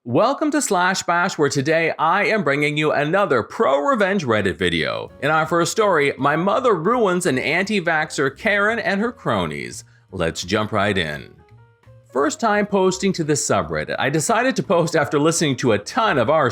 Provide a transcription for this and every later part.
Welcome to Slash Bash, where today I am bringing you another pro-revenge Reddit video. In our first story, my mother ruins an anti-vaxxer Karen and her cronies. Let's jump right in. First time posting to this subreddit, I decided to post after listening to a ton of r/.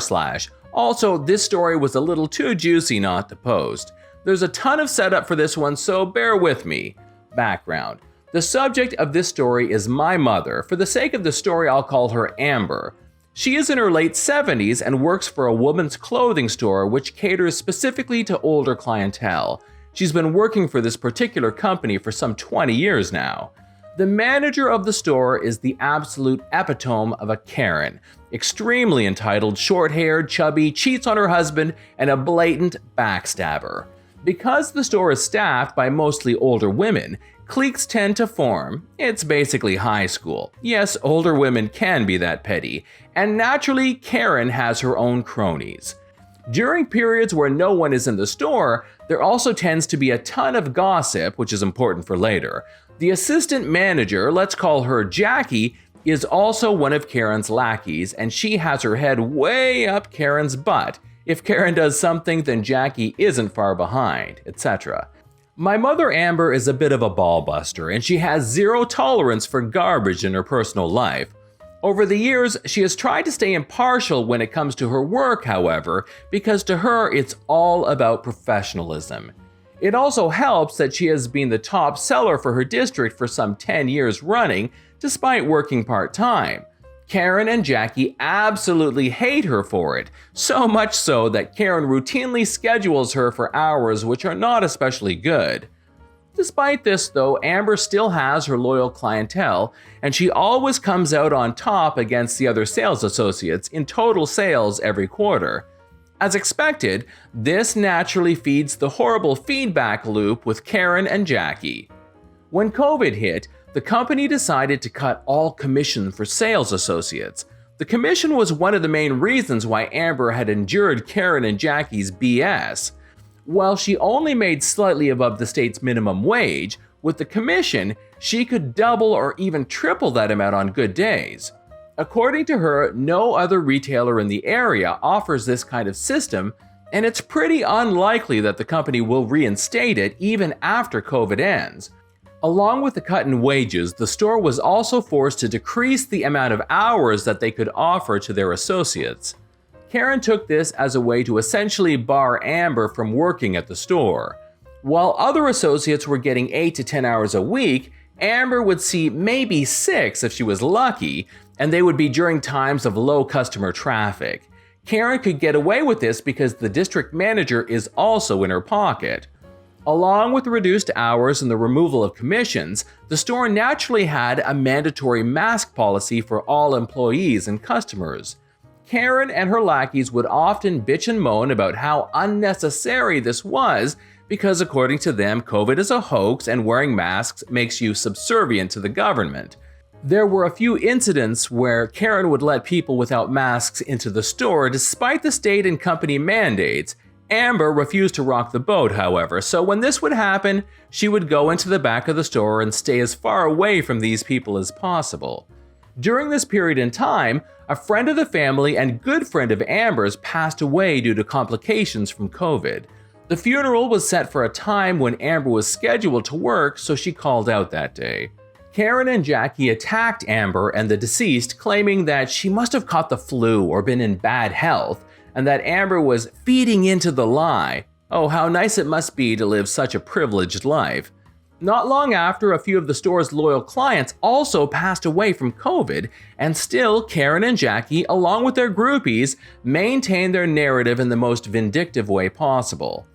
Also, this story was a little too juicy not to post. There's a ton of setup for this one, so bear with me. Background. The subject of this story is my mother. For the sake of the story, I'll call her Amber. She is in her late 70s and works for a woman's clothing store which caters specifically to older clientele. She's been working for this particular company for some 20 years now. The manager of the store is the absolute epitome of a Karen. Extremely entitled, short-haired, chubby, cheats on her husband, and a blatant backstabber. Because the store is staffed by mostly older women, cliques tend to form. It's basically high school. Yes, older women can be that petty. And naturally, Karen has her own cronies. During periods where no one is in the store, there also tends to be a ton of gossip, which is important for later. The assistant manager, let's call her Jackie, is also one of Karen's lackeys, and she has her head way up Karen's butt. If Karen does something, then Jackie isn't far behind, etc. My mother Amber is a bit of a ball buster, and she has zero tolerance for garbage in her personal life. Over the years, she has tried to stay impartial when it comes to her work, however, because to her it's all about professionalism. It also helps that she has been the top seller for her district for some 10 years running, despite working part-time. Karen and Jackie absolutely hate her for it, so much so that Karen routinely schedules her for hours which are not especially good. Despite this though, Amber still has her loyal clientele, and she always comes out on top against the other sales associates in total sales every quarter. As expected, this naturally feeds the horrible feedback loop with Karen and Jackie. When COVID hit, the company decided to cut all commission for sales associates. The commission was one of the main reasons why Amber had endured Karen and Jackie's BS. While she only made slightly above the state's minimum wage, with the commission, she could double or even triple that amount on good days. According to her, no other retailer in the area offers this kind of system, and it's pretty unlikely that the company will reinstate it even after COVID ends. Along with the cut in wages, the store was also forced to decrease the amount of hours that they could offer to their associates. Karen took this as a way to essentially bar Amber from working at the store. While other associates were getting 8 to 10 hours a week, Amber would see maybe 6 if she was lucky, and they would be during times of low customer traffic. Karen could get away with this because the district manager is also in her pocket. Along with the reduced hours and the removal of commissions, the store naturally had a mandatory mask policy for all employees and customers. Karen and her lackeys would often bitch and moan about how unnecessary this was because, according to them, COVID is a hoax and wearing masks makes you subservient to the government. There were a few incidents where Karen would let people without masks into the store despite the state and company mandates. Amber refused to rock the boat, however, so when this would happen, she would go into the back of the store and stay as far away from these people as possible. During this period in time, a friend of the family and good friend of Amber's passed away due to complications from COVID. The funeral was set for a time when Amber was scheduled to work, so she called out that day. Karen and Jackie attacked Amber and the deceased, claiming that she must have caught the flu or been in bad health, and that Amber was feeding into the lie. Oh, how nice it must be to live such a privileged life. Not long after, a few of the store's loyal clients also passed away from COVID, and still Karen and Jackie, along with their groupies, maintained their narrative in the most vindictive way possible.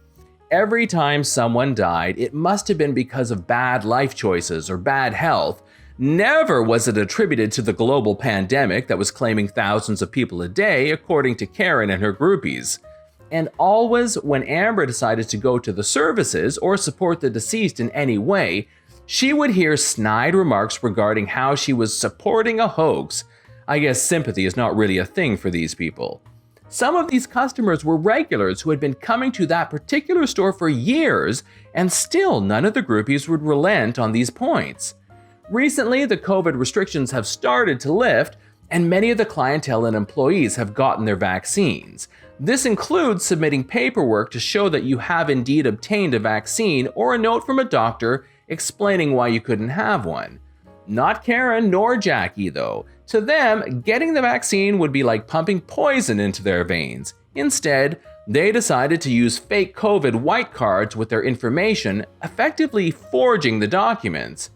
Every time someone died, it must have been because of bad life choices or bad health. Never was it attributed to the global pandemic that was claiming thousands of people a day, according to Karen and her groupies. And always when Amber decided to go to the services or support the deceased in any way, she would hear snide remarks regarding how she was supporting a hoax. I guess sympathy is not really a thing for these people. Some of these customers were regulars who had been coming to that particular store for years, and still none of the groupies would relent on these points. Recently, the COVID restrictions have started to lift, and many of the clientele and employees have gotten their vaccines. This includes submitting paperwork to show that you have indeed obtained a vaccine or a note from a doctor explaining why you couldn't have one. Not Karen nor Jackie, though. To them, getting the vaccine would be like pumping poison into their veins. Instead, they decided to use fake COVID white cards with their information, effectively forging the documents.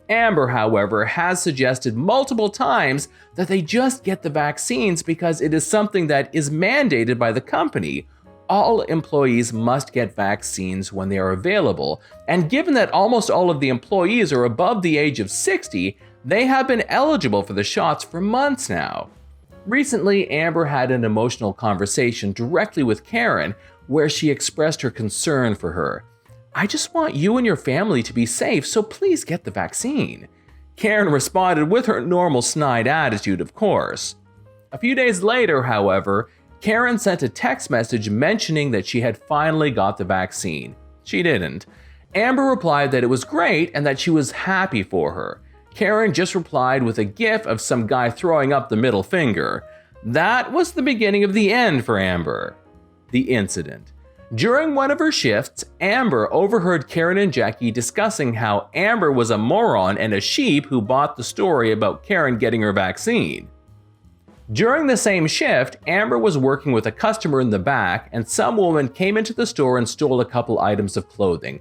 Amber, however, has suggested multiple times that they just get the vaccines because it is something that is mandated by the company. All employees must get vaccines when they are available, and given that almost all of the employees are above the age of 60, they have been eligible for the shots for months now. Recently, Amber had an emotional conversation directly with Karen where she expressed her concern for her. "I just want you and your family to be safe, so please get the vaccine." Karen responded with her normal snide attitude, of course. A few days later, however, Karen sent a text message mentioning that she had finally got the vaccine. She didn't. Amber replied that it was great and that she was happy for her. Karen just replied with a gif of some guy throwing up the middle finger. That was the beginning of the end for Amber. The incident. During one of her shifts, Amber overheard Karen and Jackie discussing how Amber was a moron and a sheep who bought the story about Karen getting her vaccine. During the same shift, Amber was working with a customer in the back, and some woman came into the store and stole a couple items of clothing,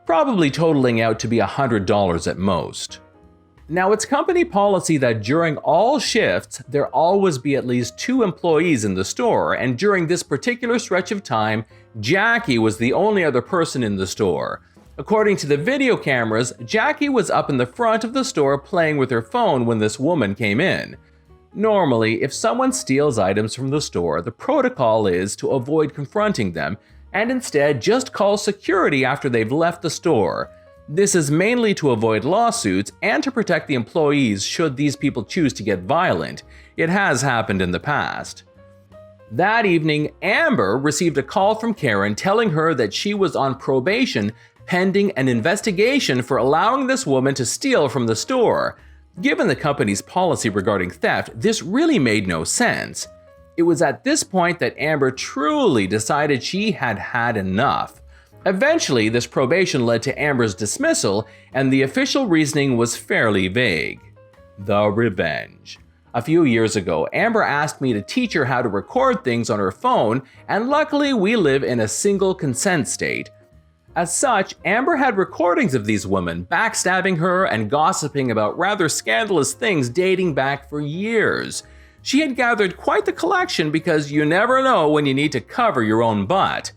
probably totaling out to be $100 at most. Now, it's company policy that during all shifts, there always be at least 2 employees in the store, and during this particular stretch of time, Jackie was the only other person in the store. According to the video cameras, Jackie was up in the front of the store playing with her phone when this woman came in. Normally, if someone steals items from the store, the protocol is to avoid confronting them and instead just call security after they've left the store. This is mainly to avoid lawsuits and to protect the employees should these people choose to get violent. It has happened in the past. That evening, Amber received a call from Karen telling her that she was on probation pending an investigation for allowing this woman to steal from the store. Given the company's policy regarding theft, this really made no sense. It was at this point that Amber truly decided she had had enough. Eventually, this probation led to Amber's dismissal, and the official reasoning was fairly vague. The revenge. A few years ago, Amber asked me to teach her how to record things on her phone, and luckily we live in a single consent state. As such, Amber had recordings of these women backstabbing her and gossiping about rather scandalous things dating back for years. She had gathered quite the collection because you never know when you need to cover your own butt.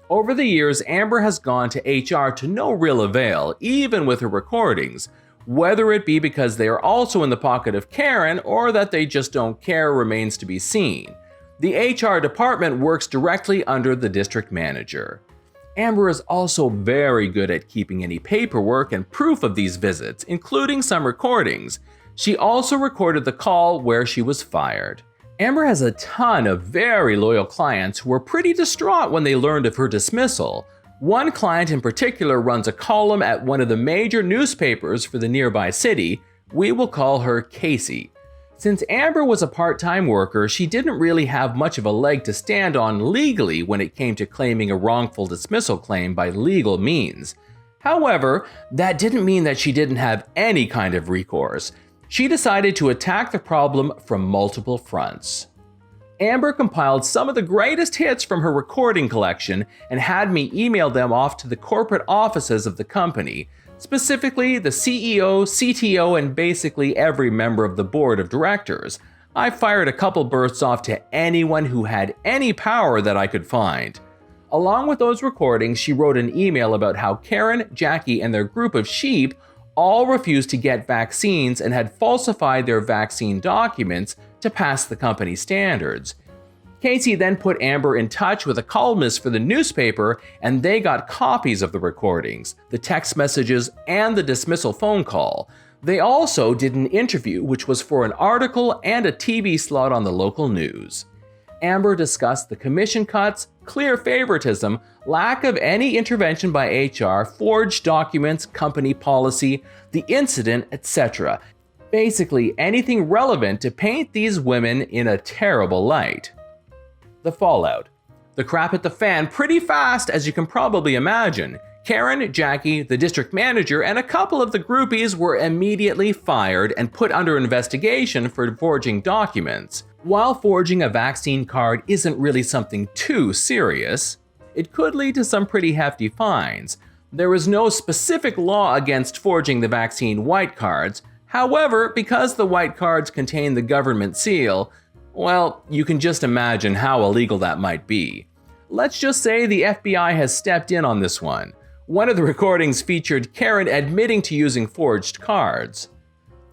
Over the years, Amber has gone to HR to no real avail, even with her recordings. Whether it be because they are also in the pocket of Karen or that they just don't care remains to be seen. The HR department works directly under the district manager. Amber is also very good at keeping any paperwork and proof of these visits, including some recordings. She also recorded the call where she was fired. Amber has a ton of very loyal clients who were pretty distraught when they learned of her dismissal. One client in particular runs a column at one of the major newspapers for the nearby city. We will call her Casey. Since Amber was a part-time worker, she didn't really have much of a leg to stand on legally when it came to claiming a wrongful dismissal claim by legal means. However, that didn't mean that she didn't have any kind of recourse. She decided to attack the problem from multiple fronts. Amber compiled some of the greatest hits from her recording collection and had me email them off to the corporate offices of the company, specifically the CEO, CTO, and basically every member of the board of directors. I fired a couple bursts off to anyone who had any power that I could find. Along with those recordings, she wrote an email about how Karen, Jackie, and their group of sheep all refused to get vaccines and had falsified their vaccine documents to pass the company standards. Casey then put Amber in touch with a columnist for the newspaper, and they got copies of the recordings, the text messages, and the dismissal phone call. They also did an interview, which was for an article and a TV slot on the local news. Amber discussed the commission cuts, clear favoritism, lack of any intervention by HR, forged documents, company policy, the incident, etc. Basically, anything relevant to paint these women in a terrible light. The fallout. The crap hit the fan pretty fast, as you can probably imagine. Karen, Jackie, the district manager, and a couple of the groupies were immediately fired and put under investigation for forging documents. While forging a vaccine card isn't really something too serious, it could lead to some pretty hefty fines. There is no specific law against forging the vaccine white cards. However, because the white cards contain the government seal, well, you can just imagine how illegal that might be. Let's just say the FBI has stepped in on this one. One of the recordings featured Karen admitting to using forged cards.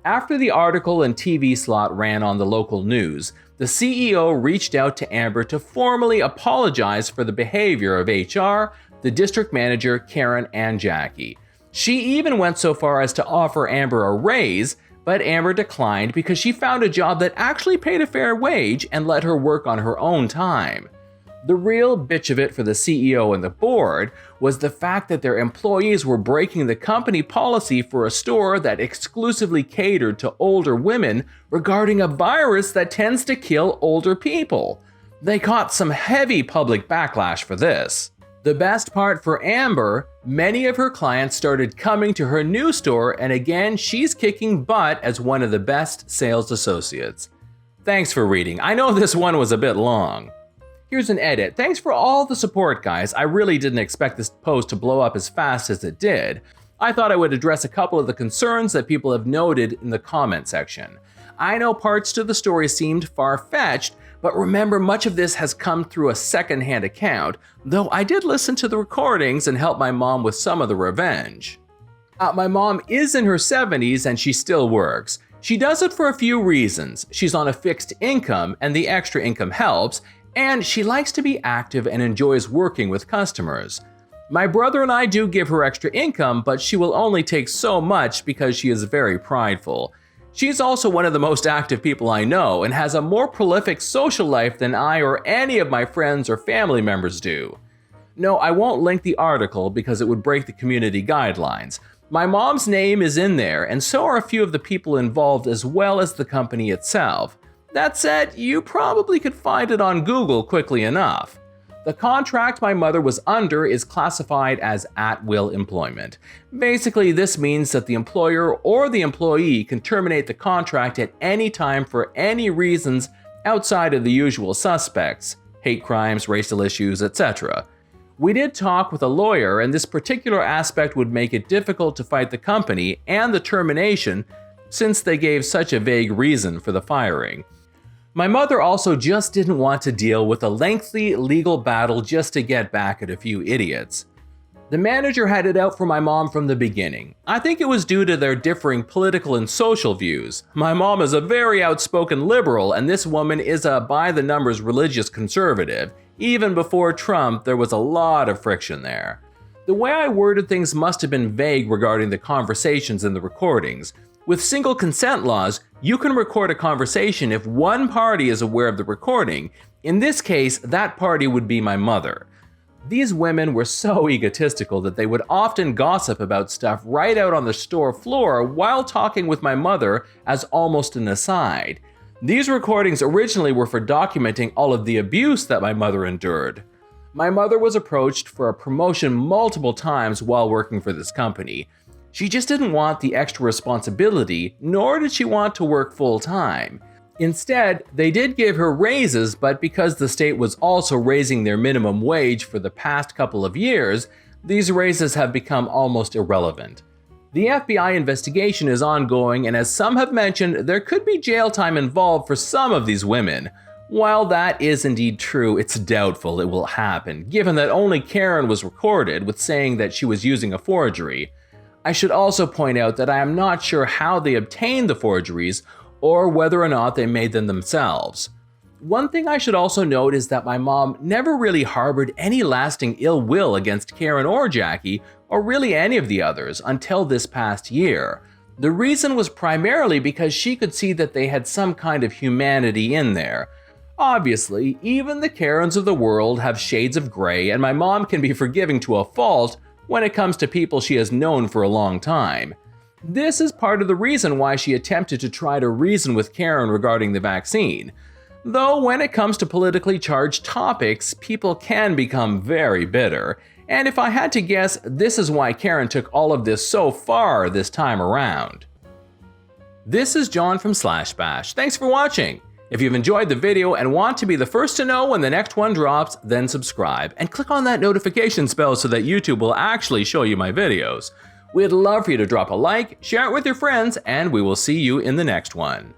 After the article and TV slot ran on the local news, the CEO reached out to Amber to formally apologize for the behavior of HR, the district manager, Karen, and Jackie. She even went so far as to offer Amber a raise, but Amber declined because she found a job that actually paid a fair wage and let her work on her own time. The real bitch of it for the CEO and the board was the fact that their employees were breaking the company policy for a store that exclusively catered to older women regarding a virus that tends to kill older people. They caught some heavy public backlash for this. The best part for Amber, many of her clients started coming to her new store, and again, she's kicking butt as one of the best sales associates. Thanks for reading. I know this one was a bit long. Here's an edit. Thanks for all the support, guys. I really didn't expect this post to blow up as fast as it did. I thought I would address a couple of the concerns that people have noted in the comment section. I know parts to the story seemed far-fetched, but remember, much of this has come through a second-hand account, though I did listen to the recordings and help my mom with some of the revenge. My mom is in her 70s and she still works. She does it for a few reasons. She's on a fixed income and the extra income helps, and she likes to be active and enjoys working with customers. My brother and I do give her extra income, but she will only take so much because she is very prideful. She's also one of the most active people I know and has a more prolific social life than I or any of my friends or family members do. No, I won't link the article because it would break the community guidelines. My mom's name is in there, and so are a few of the people involved as well as the company itself. That said, you probably could find it on Google quickly enough. The contract my mother was under is classified as at-will employment. Basically, this means that the employer or the employee can terminate the contract at any time for any reasons outside of the usual suspects, hate crimes, racial issues, etc. We did talk with a lawyer, and this particular aspect would make it difficult to fight the company and the termination since they gave such a vague reason for the firing. My mother also just didn't want to deal with a lengthy legal battle just to get back at a few idiots. The manager had it out for my mom from the beginning. I think it was due to their differing political and social views. My mom is a very outspoken liberal, and this woman is a by-the-numbers religious conservative. Even before Trump, there was a lot of friction there. The way I worded things must have been vague regarding the conversations in the recordings. With single consent laws, you can record a conversation if one party is aware of the recording. In this case, that party would be my mother. These women were so egotistical that they would often gossip about stuff right out on the store floor while talking with my mother as almost an aside. These recordings originally were for documenting all of the abuse that my mother endured. My mother was approached for a promotion multiple times while working for this company. She just didn't want the extra responsibility, nor did she want to work full-time. Instead, they did give her raises, but because the state was also raising their minimum wage for the past couple of years, these raises have become almost irrelevant. The FBI investigation is ongoing, and as some have mentioned, there could be jail time involved for some of these women. While that is indeed true, it's doubtful it will happen, given that only Karen was recorded with saying that she was using a forgery. I should also point out that I am not sure how they obtained the forgeries or whether or not they made them themselves. One thing I should also note is that my mom never really harbored any lasting ill will against Karen or Jackie, or really any of the others, until this past year. The reason was primarily because she could see that they had some kind of humanity in there. Obviously, even the Karens of the world have shades of gray, and my mom can be forgiving to a fault when it comes to people she has known for a long time. This is part of the reason why she attempted to try to reason with Karen regarding the vaccine. Though when it comes to politically charged topics, people can become very bitter. And if I had to guess, this is why Karen took all of this so far this time around. This is John from /Bash. Thanks for watching. If you've enjoyed the video and want to be the first to know when the next one drops, then subscribe and click on that notification bell so that YouTube will actually show you my videos. We'd love for you to drop a like, share it with your friends, and we will see you in the next one.